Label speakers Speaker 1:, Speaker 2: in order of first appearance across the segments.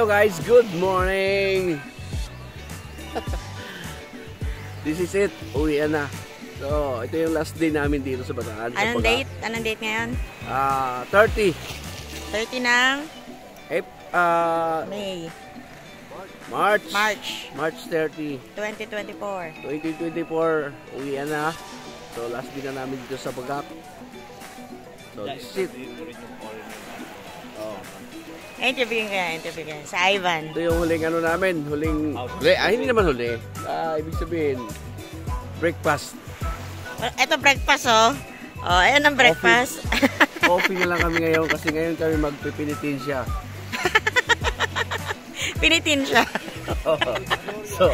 Speaker 1: guys, good morning. This is it, uwian na. So, ito yung last day namin dito sa Bataan.
Speaker 2: Anong date? Anong date ngayon?
Speaker 1: 30.
Speaker 2: 30 ng? May.
Speaker 1: March 30.
Speaker 2: 2024.
Speaker 1: 2024, uwian na. So, last day na namin dito sa Bagak. So, this is it.
Speaker 2: Interviewin ka. Sa Ivan.
Speaker 1: Ito yung huling ano namin. Hindi naman huli. Ibig sabihin, breakfast.
Speaker 2: Ito breakfast, oh. Oh, ayan ang breakfast.
Speaker 1: Coffee na lang kami ngayon kasi ngayon kami magpipinitin siya.
Speaker 2: Pinitin siya.
Speaker 1: So,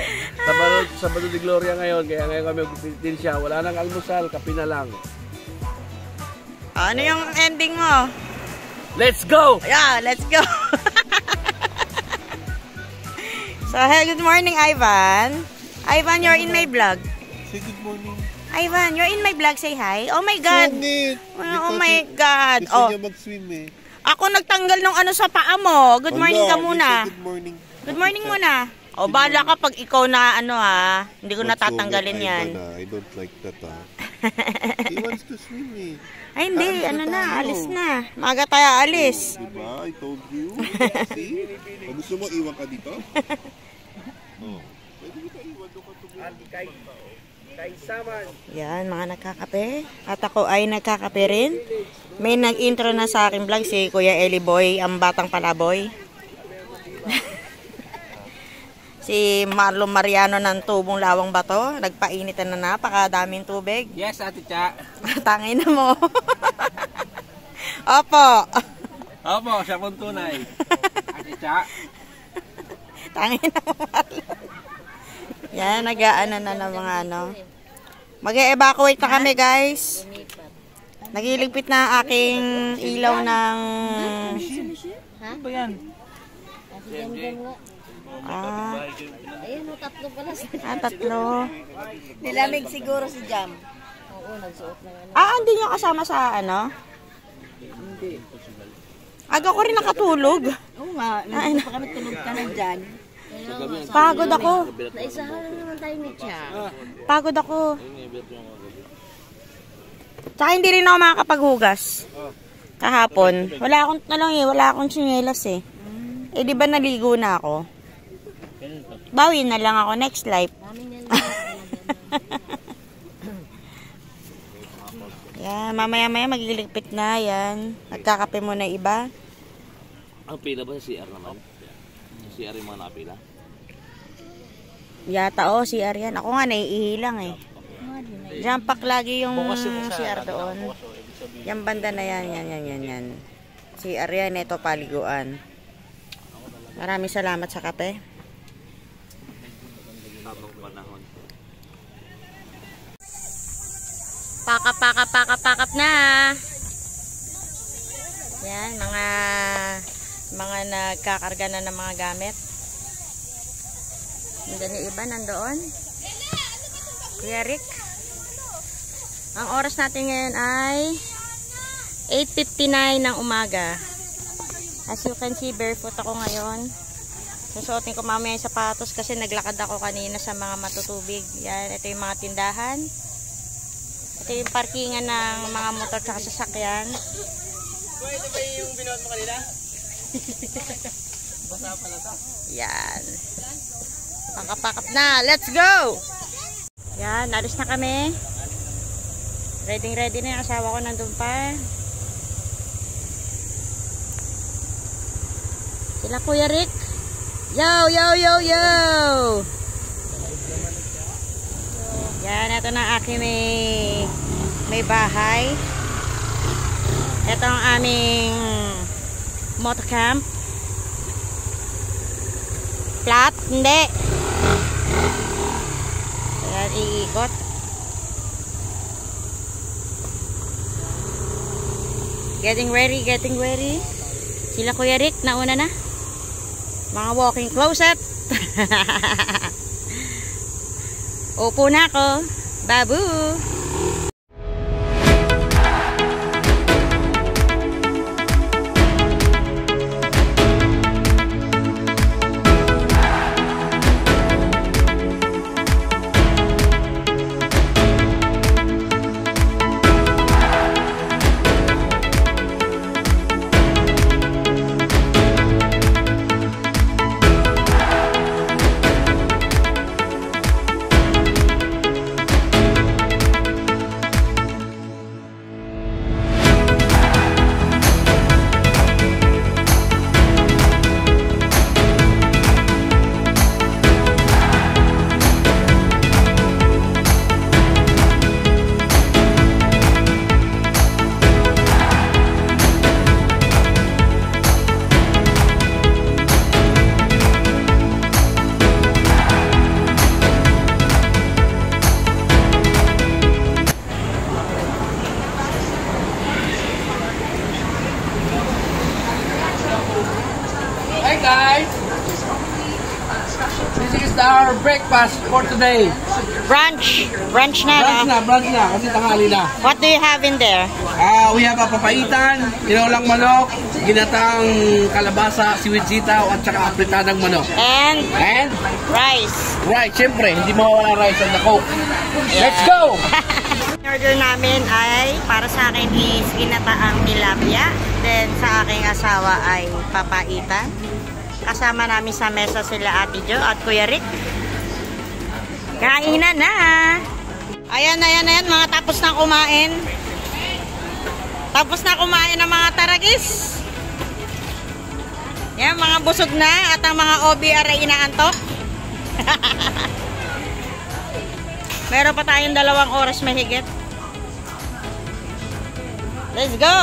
Speaker 1: Sabado de Gloria ngayon, kaya ngayon kami magpipinitin siya. Wala nang almusal, kape na lang.
Speaker 2: Ano yung ending mo?
Speaker 1: Let's go!
Speaker 2: Yeah, let's go! So, hey, good morning, Ivan. Ivan, you're in my vlog.
Speaker 3: Say good morning.
Speaker 2: Ivan, you're in my vlog. Say hi. Oh my God. Oh my God.
Speaker 3: Gusto niya mag-swim eh.
Speaker 2: Ako nagtanggal ng ano sa paa mo. Good morning ka muna.
Speaker 3: Good morning.
Speaker 2: Good morning muna. O, bala ka pag ikaw na ano ha. Hindi ko natatanggalin yan.
Speaker 3: I don't like that ha. He wants to swim eh.
Speaker 2: Ay hindi, ano na, alis na. Maaga tayo alis.
Speaker 3: Diba? I told you. See? Pag gusto mo, iwan ka dito? Oh. Pwede kita iwan doon ka tumulong.
Speaker 2: Yan, mga nagkakape. At ako ay nagkakape rin. May nag-intro na sa aking vlog si Kuya Eli Boy, ang batang palaboy. Si Marlon Mariano ng Tubong Lawang Bato. Nagpainitan na napakadaming tubig.
Speaker 1: Yes, Ate Cha.
Speaker 2: Tangin na mo. Opo.
Speaker 1: Opo, siya pong tunay. Ate Cha.
Speaker 2: Tangin na mo, Marlon. Yan, nag-aano na ng mga ano. Mag-e-evacuate na kami, guys. Nagiligpit na ang aking ilaw ng...
Speaker 4: Ano ba yan?
Speaker 5: Ayun, tatlo pala.
Speaker 2: Tatlo.
Speaker 5: Nilamig siguro si Jam. Oo, nagsuot na yan.
Speaker 2: Hindi nyo kasama sa ano?
Speaker 5: Hindi.
Speaker 2: Aga ko rin nakatulog.
Speaker 5: Oo nga, nandito pa kami tulog ka na dyan.
Speaker 2: Pagod ako.
Speaker 5: Naisahan na naman tayo ni Cha.
Speaker 2: Pagod ako. Tsaka hindi rin ako makakapaghugas. Kahapon. Wala akong tsinelas eh. Eh di ba naligo na ako? Bawi na lang ako next life. Yan, mamaya-maya magiligpit na yan. Nagkakape muna iba.
Speaker 1: Ang pila ba sa CR naman? CR yung mga napila?
Speaker 2: Yata CR yan. Ako nga naiihilang eh. Jump pack lagi yung CR doon. Yung banda na yan. Yan. CR yan. Ito paliguan. Maraming salamat sa kape. Pakap na. Yan, mga nagkakarga na ng mga gamit. Nandiyan yung iba, nandoon. Kuya Rick. Ang oras natin ngayon ay 8:59 ng umaga. As you can see, barefoot ako ngayon. Susuotin ko mamaya yung sapatos kasi naglakad ako kanina sa mga matutubig. Yan, ito yung mga tindahan. Ito yung parkingan ng mga motor at sasakyan.
Speaker 1: Ito ba yung binuot mo kanina? Basa pala ito.
Speaker 2: Yan. Pakap na. Let's go! Yan, alis na kami. Ready na yung asawa ko nandun pa. Sila Kuya Rick. Yo! Yan, ito na aking may bahay. Ito ang aming motocamp. Flat? Hindi. Ayan, iikot. Getting ready. Sila Kuya Rick, nauna na. Mga walking closet. Upo na ako. Babu!
Speaker 1: guys. This is our breakfast for today.
Speaker 2: Brunch. Brunch na, no?
Speaker 1: Brunch na, kasi tanghali na.
Speaker 2: What do you have in there?
Speaker 1: We have a papaitan, tinolang manok, ginatang kalabasa, seaweed sitaw, at saka apritadang manok.
Speaker 2: And rice.
Speaker 1: Right, syempre, hindi mawawala rice and the coke. Let's go!
Speaker 2: Order namin ay para sa akin is ginataang tilapia. Then sa aking asawa ay papaitan. Kasama namin sa mesa sila Ate Jo at Kuya Rick. Kainan na! Ayan, mga tapos na kumain. Tapos na kumain ng mga taragis. Yan, mga busog na at ang mga OBR ay inaantok. Meron pa tayong 2 oras mahigit. Let's go!